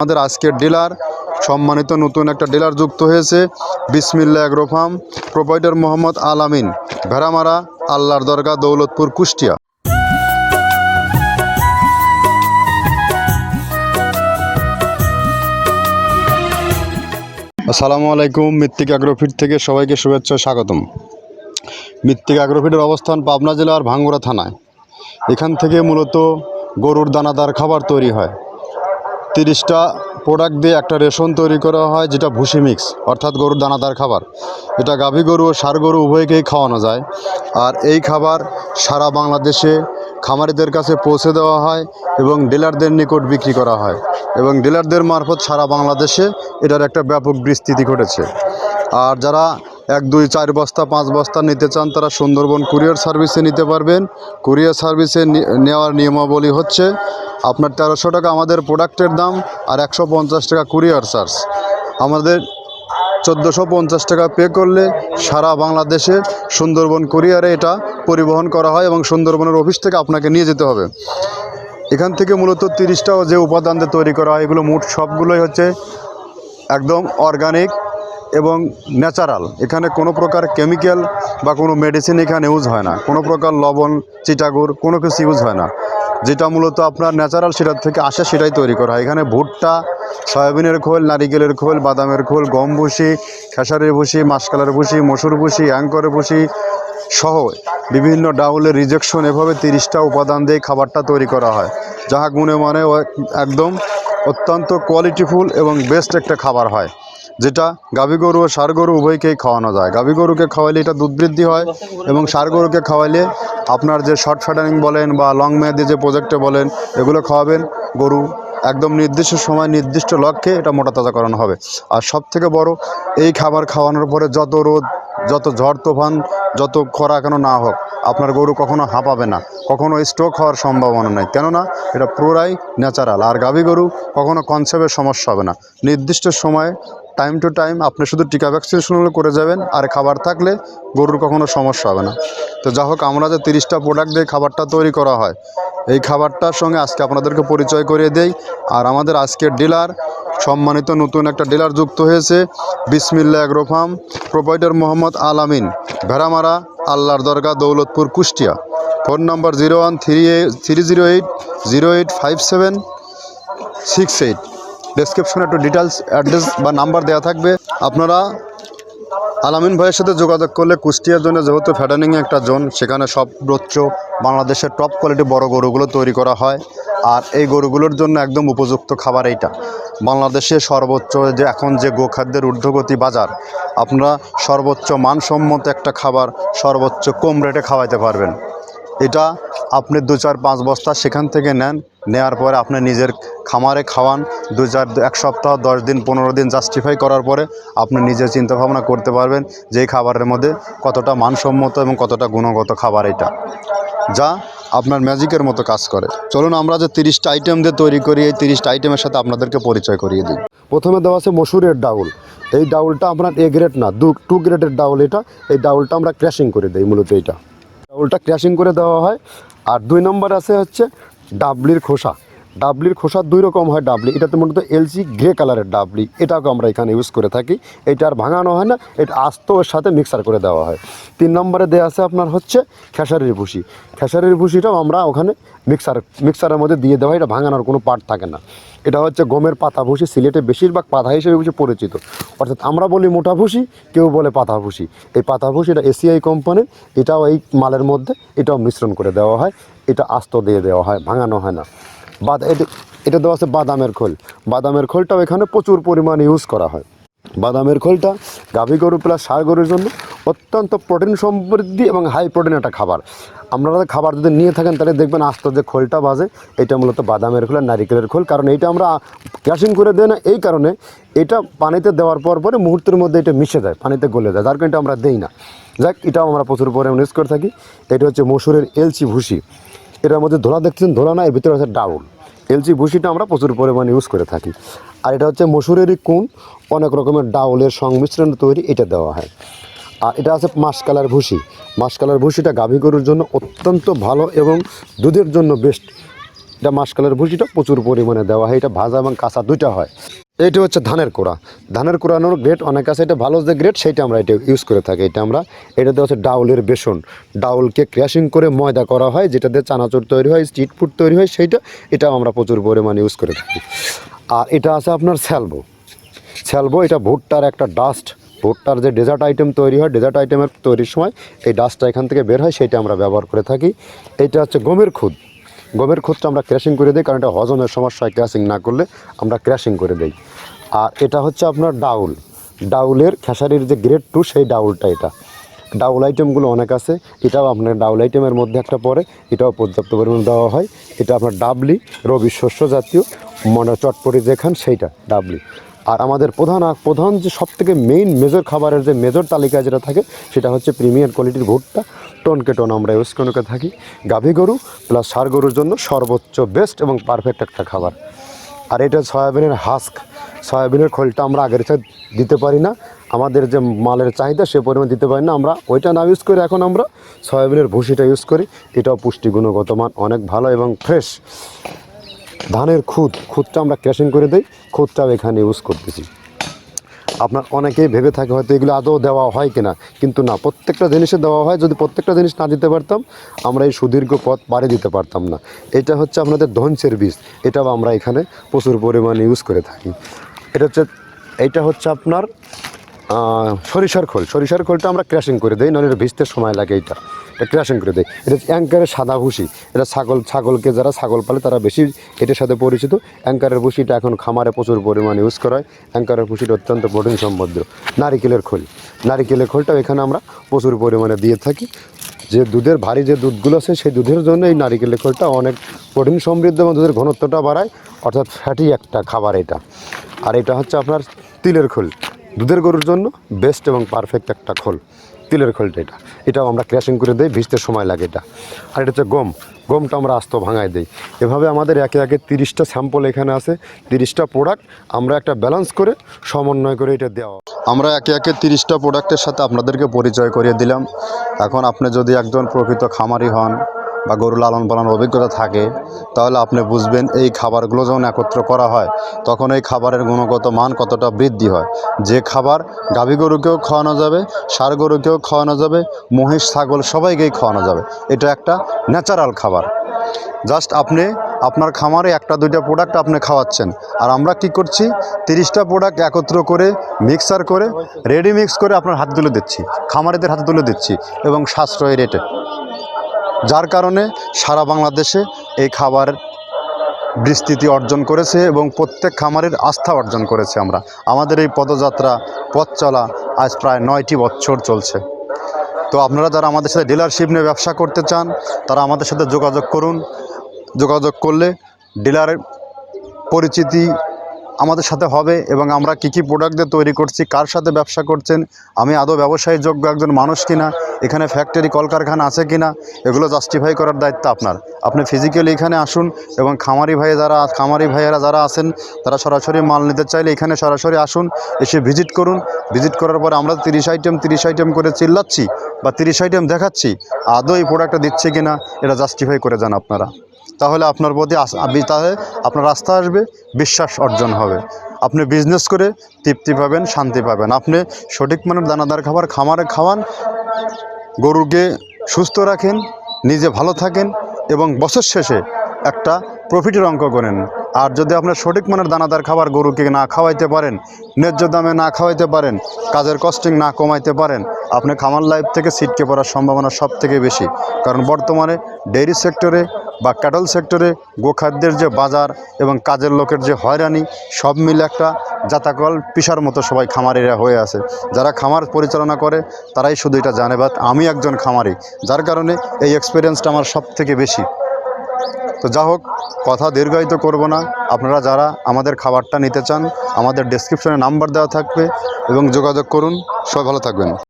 আমাদের আজকের ডিলার সম্মানিত নতুন একটা ডিলার যুক্ত হয়েছে Bismillah agro farm, proprietor Mohammad Al Amin, Bheramara, আল্লাহর দরগা, দৌলতপুর, কুষ্টিয়া। আসসালামু আলাইকুম। মৃত্তিকা অ্যাগ্রোফিট থেকে সবাইকে শুভেচ্ছা, স্বাগতম। মৃত্তিকা অ্যাগ্রোফিটের অবস্থান পাবনা জেলার ভাঙ্গুড়া থানায়। এখান থেকে মূলত গরুর দানাদার খাবার তৈরি হয়। 30টা প্রোডাক্ট দিয়ে একটা রেশন তৈরি করা হয়, যেটা ভুসি মিক্স, অর্থাৎ গরুর দানাদার খাবার। এটা গাভী গরু ও ষাঁড় গরু উভয়কেই খাওয়ানো যায়। আর এই খাবার সারা বাংলাদেশে খামারিদের কাছে পৌঁছে দেওয়া হয় এবং ডিলারদের নিকট বিক্রি করা হয়, এবং ডিলারদের মারফত সারা বাংলাদেশে এটার একটা ব্যাপক বিস্তৃতি ঘটেছে। আর যারা 1, 2, 4 বস্তা 5 বস্তা নিতে চান, তারা সুন্দরবন কুরিয়ার সার্ভিসে নিতে পারবেন। কুরিয়ার সার্ভিসে নেওয়ার নিয়মাবলী হচ্ছে, আপনার 1300 টাকা আমাদের প্রোডাক্টের দাম, আর 150 টাকা কুরিয়ার চার্জ। আমাদের 1450 টাকা পে করলে সারা বাংলাদেশে সুন্দরবন কুরিয়ারে এটা পরিবহন করা হয়, এবং সুন্দরবনের অফিস থেকে আপনাকে নিয়ে যেতে হবে। এখান থেকে মূলত 30টাও যে উপাদান দিয়ে তৈরি করা হয়, এগুলো মোট সবগুলোই হচ্ছে একদম অর্গানিক এবং ন্যাচারাল। এখানে কোনো প্রকার কেমিক্যাল বা কোনো মেডিসিন এখানে ইউজ হয় না, কোনো প্রকার লবণ, চিটাগুড় কোনো কিছু ইউজ হয় না। যেটা মূলত আপনার ন্যাচারাল সেটার থেকে আসে, সেটাই তৈরি করা হয়। এখানে ভুট্টা, সয়াবিনের খোল, নারিকেলের খোল, বাদামের খোল, গম ভুসি, খেসারির ভুসি, মাসকলার ভুসি, মসুর ভুসি, অ্যাঙ্করের ভুসি সহ বিভিন্ন ডাউলের রিজেকশন, এভাবে 30টা উপাদান দিয়ে খাবারটা তৈরি করা হয়, যাহা গুণে মানে একদম অত্যন্ত কোয়ালিটিফুল এবং বেস্ট একটা খাবার হয়, যেটা গাভী গরু ও ষাঁড় গরু উভয়কেই খাওয়ানো যায়। গাভী গরুকে খাওয়াইলে এটা দুধ বৃদ্ধি হয়, এবং ষাঁড় গরুকে খাওয়াইলে আপনার যে শর্ট ফ্যাটানিং বলেন বা লং মেয়াদি যে প্রজেক্টে বলেন, এগুলো খাওয়াবেন। গরু একদম নির্দিষ্ট সময় নির্দিষ্ট লক্ষ্যে এটা মোটা তাজা করানো হবে। আর সব থেকে বড়, এই খাবার খাওয়ানোর পরে যত রোদ, যত ঝড় তুফান, যত খরা কেন না হোক, আপনার গরু কখনো হাঁপাবে না, কখনো স্ট্রোক হওয়ার সম্ভাবনা নেই, কেননা এটা পুরাই ন্যাচারাল। আর গাভী গরু কখনো কনসেপ্টের সমস্যা হবে না। নির্দিষ্ট সময়ে টাইম টু টাইম আপনি শুধু টিকা ভ্যাকসিনেশনগুলো করে যাবেন, আর খাবার থাকলে গরুর কখনো সমস্যা হবে না। তো যা হোক, আমরা যে 30টা প্রোডাক্ট দিয়ে খাবারটা তৈরি করা হয়, এই খাবারটার সঙ্গে আজকে আপনাদেরকে পরিচয় করিয়ে দেই। আর আমাদের আজকের ডিলার সম্মানিত নতুন একটা ডিলার যুক্ত হয়েছে Bismillah agro farm, proprietor Mohammad Al Amin, Bheramara, আল্লাহর দরগা, দৌলতপুর, কুষ্টিয়া। Phone number 0138085768। ডেসক্রিপশনে একটু ডিটেলস, অ্যাড্রেস বা নাম্বার দেওয়া থাকবে। আপনারা আলামিন ভাইয়ের সাথে যোগাযোগ করলে কুষ্টিয়ার জন্য, যেহেতু ফ্যাটানিংয়ে একটা জোন, সেখানে সর্বোচ্চ বাংলাদেশের টপ কোয়ালিটি বড় গরুগুলো তৈরি করা হয়। আর এই গরুগুলোর জন্য একদম উপযুক্ত খাবার এইটা। বাংলাদেশে সর্বোচ্চ যে এখন যে গোখাদ্যের ঊর্ধ্বগতি বাজার, আপনারা সর্বোচ্চ মানসম্মত একটা খাবার সর্বোচ্চ কম রেটে খাওয়াইতে পারবেন। এটা আপনি 2, 4, 5 বস্তা সেখান থেকে নেওয়ার পরে আপনি নিজের খামারে খাওয়ান। 1 সপ্তাহ, 10 দিন, 15 দিন জাস্টিফাই করার পরে আপনি নিজে চিন্তাভাবনা করতে পারবেন যে এই খাবারের মধ্যে কতটা মানসম্মত এবং কতটা গুণগত খাবার এটা, যা আপনার ম্যাজিকের মতো কাজ করে। চলুন আমরা যে 30টা আইটেম দিয়ে তৈরি করি, এই 30টা আইটেমের সাথে আপনাদেরকে পরিচয় করিয়ে দিই। প্রথমে দেওয়া আছে মসুরের ডাউল। এই ডাউলটা আপনার এ গ্রেড না, 2 গ্রেডের ডাউল এটা। এই ডাউলটা আমরা ক্র্যাশিং করে দিই, মূলত এইটা ডাউলটা ক্র্যাশিং করে দেওয়া হয়। আর 2 নম্বর আছে হচ্ছে ডাবলির খোসা। ডাবলির খোসা 2 রকম হয় ডাবলি, এটাতে মূলত এলসি গ্রে কালারের ডাবলি, এটাকে আমরা এখানে ইউজ করে থাকি। এটা আর ভাঙানো হয় না, এটা আস্ত ওর সাথে মিক্সার করে দেওয়া হয়। 3 নম্বরে দেওয়া আছে আপনার হচ্ছে খেসারির ভুসি। খেসারির ভুসিটাও আমরা ওখানে মিক্সারের মধ্যে দিয়ে দেওয়া হয়, এটা ভাঙানোর কোনো পার্ট থাকে না। এটা হচ্ছে গমের পাতা ভুসি, সিলেটে বেশিরভাগ পাতা হিসেবে পরিচিত। অর্থাৎ আমরা বলি মোটা ভুসি, কেউ বলে পাতা ভুসি। এই পাতা ভুসি এটা এসিআই কোম্পানির, এটাও এই মালের মধ্যে এটাও মিশ্রণ করে দেওয়া হয়। এটা আস্ত দিয়ে দেওয়া হয়, ভাঙানো হয় না। এটা দেওয়া আছে বাদামের খোল। বাদামের খোলটাও এখানে প্রচুর পরিমাণে ইউজ করা হয়। বাদামের খোলটা গাভী গরু প্লাস ষাঁড় গরুর জন্য অত্যন্ত প্রোটিন সমৃদ্ধি এবং হাই প্রোটিন একটা খাবার। আপনারা খাবার যদি নিয়ে থাকেন, তাহলে দেখবেন আস্ত যে খোলটা বাজে, এটা মূলত বাদামের খোল আর নারিকেলের খোল। কারণ এইটা আমরা ক্র্যাশিং করে দেয় না, এই কারণে এটা পানিতে দেওয়ার পরে মুহূর্তের মধ্যে এটা মিশে যায়, পানিতে গলে যায়, যার কারণে এটা আমরা দেই না। যাক, এটাও আমরা প্রচুর পরিমাণে ইউজ করে থাকি। এটা হচ্ছে মসুরের এলচি ভুসি। এটার মধ্যে ধোলা দেখছেন, ধোলা না, এর ভিতরে আছে ডাউল। এলচি ভুসিটা আমরা প্রচুর পরিমাণে ইউজ করে থাকি। আর এটা হচ্ছে মসুরেরই কুন, অনেক রকমের ডাউলের সংমিশ্রণ তৈরি, এটা দেওয়া হয়। আর এটা আছে মাসকলার ভুসি। মাসকলার ভুসিটা গাভী গরুর জন্য অত্যন্ত ভালো এবং দুধের জন্য বেস্ট। এটা মাসকলাইয়ের ভুসিটা প্রচুর পরিমাণে দেওয়া হয়, এটা ভাজা এবং কাঁচা দুইটা হয়। এইটা হচ্ছে ধানের কোড়া। ধানের কোড়ানোর গ্রেড অনেক আছে, এটা ভালো যে গ্রেড সেইটা আমরা এটা ইউজ করে থাকি। এটাতে হচ্ছে ডাউলের বেসন, ডাউলকে ক্র্যাশিং করে ময়দা করা হয়, যেটা দিয়ে চানাচুর তৈরি হয়, স্ট্রিট ফুড তৈরি হয়, এটাও আমরা প্রচুর পরিমাণে ইউজ করে থাকি। আর এটা আছে আপনার স্যালবো, এটা ভুট্টার একটা ডাস্ট, ভুট্টার যে ডেজার্ট আইটেম তৈরি হয়, ডেজার্ট আইটেমের তৈরির সময় এই ডাস্টটা এখান থেকে বের হয়, সেইটা আমরা ব্যবহার করে থাকি। এটা হচ্ছে গমের খুদটা আমরা ক্র্যাশিং করে দিই, কারণ এটা হজমের সমস্যা হয়, ক্র্যাশিং না করলে আমরা ক্র্যাশিং করে দিই। আর এটা হচ্ছে আপনার ডাউলের খেসারির যে গ্রেড 2 সেই ডাউলটা। এটা ডাউল আইটেমগুলো অনেক আছে, এটাও আপনার ডাউল আইটেমের মধ্যে একটা পড়ে, এটাও পর্যাপ্ত পরিমাণ দেওয়া হয়। এটা আপনার ডাবলি, রবি শস্য জাতীয় চটপটি যেখান সেইটা ডাবলি। আর আমাদের প্রধান যে সবথেকে মেজর খাবারের যে মেজর তালিকায় যেটা থাকে সেটা হচ্ছে প্রিমিয়ার কোয়ালিটির ভুট্টা, টনকে টন আমরা ইউজ করে থাকি। গাভী গরু প্লাস ষাঁড় গরুর জন্য সর্বোচ্চ বেস্ট এবং পারফেক্ট একটা খাবার। আর এটা সয়াবিনের সয়াবিনের খোলটা আমরা আগের সাথে দিতে পারি না, আমাদের যে মালের চাহিদা সে পরিমাণ দিতে পারি না, আমরা ওইটা না ইউজ করি, এখন আমরা সয়াবিনের ভুসিটা ইউজ করি। এটাও পুষ্টি গুণগত মান অনেক ভালো এবং ফ্রেশ। ধানের খুদটা আমরা ক্র্যাশিং করে দিই, খুদটাও এখানে ইউজ করতেছি। আপনার অনেকেই ভেবে থাকে হয়তো এগুলো আদৌ দেওয়া হয় কিনা, কিন্তু না, প্রত্যেকটা জিনিসে দেওয়া হয়। যদি প্রত্যেকটা জিনিস না দিতে পারতাম আমরা এই সুদীর্ঘ পথ পাড়ি দিতে পারতাম না। এটা হচ্ছে আপনাদের ধনসের বীজ, এটাও আমরা এখানে প্রচুর পরিমাণে ইউজ করে থাকি। এইটা হচ্ছে আপনার সরিষার খোলটা আমরা ক্র্যাশিং করে দিই, নাহলে এটা ভিজতে সময় লাগে। এটা ক্র্যাশিং করে দিই। এটা অ্যাঙ্কারের সাদা ভুসি, এটা ছাগলকে যারা ছাগল পালে তারা বেশি এটার সাথে পরিচিত। অ্যাঙ্কারের ভুসিটা এখন খামারে প্রচুর পরিমাণে ইউজ করা হয়। অ্যাঙ্কারের ভুসিটা অত্যন্ত প্রোটিন সমৃদ্ধ। নারিকেলের খোলটাও এখানে আমরা প্রচুর পরিমাণে দিয়ে থাকি। যে দুধের ভারী যে দুধগুলো আছে সেই দুধের জন্য এই নারিকেলের খোলটা অনেক প্রোটিন সমৃদ্ধ এবং দুধের ঘনত্বটা বাড়ায়, অর্থাৎ ফ্যাটি একটা খাবার এটা। আর এটা হচ্ছে আপনার তিলের খোল, দুধের গরুর জন্য বেস্ট এবং পারফেক্ট একটা খোল, তিলের খোলটা। এটাও আমরা ক্র্যাশিং করে দিই, ভিজতে সময় লাগে এটা। আর এটা হচ্ছে গমটা আমরা আস্ত ভাঙায় দিই। এভাবে আমাদের একে 30টা স্যাম্পল এখানে আছে, 30টা প্রোডাক্ট আমরা একটা ব্যালেন্স করে সমন্বয় করে এটা দেওয়া। আমরা একে 30টা প্রোডাক্টের সাথে আপনাদেরকে পরিচয় করিয়ে দিলাম। এখন আপনি যদি একজন প্রকৃত খামারি হন বা গরু লালন পালনের অভিজ্ঞতা থাকে, তাহলে আপনি বুঝবেন এই খাবারগুলো যখন একত্র করা হয় তখন এই খাবারের গুণগত মান কতটা বৃদ্ধি হয়। যে খাবার গাভী গরুকেও খাওয়ানো যাবে, ষাঁড় গরুকেও খাওয়ানো যাবে, মহিষ ছাগল সবাইকেই খাওয়ানো যাবে। এটা একটা ন্যাচারাল খাবার। জাস্ট আপনি আপনার খামারে 1-2টা প্রোডাক্ট আপনি খাওয়াচ্ছেন, আর আমরা কি করছি 30টা প্রোডাক্ট একত্র করে মিক্সার করে রেডি মিক্স করে আপনার হাতে তুলে দিচ্ছি, খামারিদের হাতে তুলে দিচ্ছি এবং সাশ্রয়ী রেটে। যার কারণে সারা বাংলাদেশে এই খাবার বিস্তৃতি অর্জন করেছে এবং প্রত্যেক খামারের আস্থা অর্জন করেছে। আমাদের এই পদযাত্রা, পথ চলা আজ প্রায় 9টি বছর চলছে। তো আপনারা যারা আমাদের সাথে ডিলারশিপ নিয়ে ব্যবসা করতে চান তারা আমাদের সাথে যোগাযোগ করুন। যোগাযোগ করলে ডিলারের পরিচিতি আমাদের সাথে হবে এবং আমরা কী প্রোডাক্ট দিয়ে তৈরি করছি, কার সাথে ব্যবসা করছেন, আমি আদৌ ব্যবসায়ী যোগ্য একজন মানুষ কিনা, এখানে ফ্যাক্টরি কলকারখানা আছে কিনা, এগুলো জাস্টিফাই করার দায়িত্ব আপনার। আপনি ফিজিক্যালি এখানে আসুন এবং খামারি ভাইয়েরা যারা আছেন তারা সরাসরি মাল নিতে চাইলে এখানে সরাসরি আসুন, এসে ভিজিট করুন। ভিজিট করার পরে আমরা 30 আইটেম করে চিল্লাচ্ছি বা 30 আইটেম দেখাচ্ছি, আদৌ এই প্রোডাক্টটা দিচ্ছে কিনা এটা জাস্টিফাই করে যান আপনারা। তাহলে আপনার প্রতি তাহলে আপনার রাস্তা আসবে, বিশ্বাস অর্জন হবে, আপনি বিজনেস করে তৃপ্তি পাবেন, শান্তি পাবেন। আপনি সঠিক মানের দানাদার খাবার খামারে খাওয়ান, গরুকে সুস্থ রাখেন, নিজে ভালো থাকেন এবং বছর শেষে একটা প্রফিটের অঙ্ক করেন। আর যদি আপনার সঠিক মানের দানাদার খাবার গরুকে না খাওয়াইতে পারেন, ন্যায্য দামে না খাওয়াইতে পারেন, কাজের কস্টিং না কমাইতে পারেন, আপনি খামার লাইফ থেকে ছিটকে পড়ার সম্ভাবনা সব থেকে বেশি। কারণ বর্তমানে ডেইরি সেক্টরে বা ক্যাটল সেক্টরে গোখাদ্যের যে বাজার এবং কাজের লোকের যে হয়রানি, সব মিলে একটা জাতাকল পিসার মতো সবাই খামারিরা হয়ে আছে। যারা খামার পরিচালনা করে তারাই শুধু এটা জানে, বাট আমি একজন খামারি, যার কারণে এই এক্সপিরিয়েন্সটা আমার সব থেকে বেশি। তো যা হোক, কথা দীর্ঘায়িত করব না। আপনারা যারা আমাদের খাবারটা নিতে চান আমাদের ডেসক্রিপশনে নাম্বার দেওয়া থাকবে এবং যোগাযোগ করুন। সবাই ভালো থাকবেন।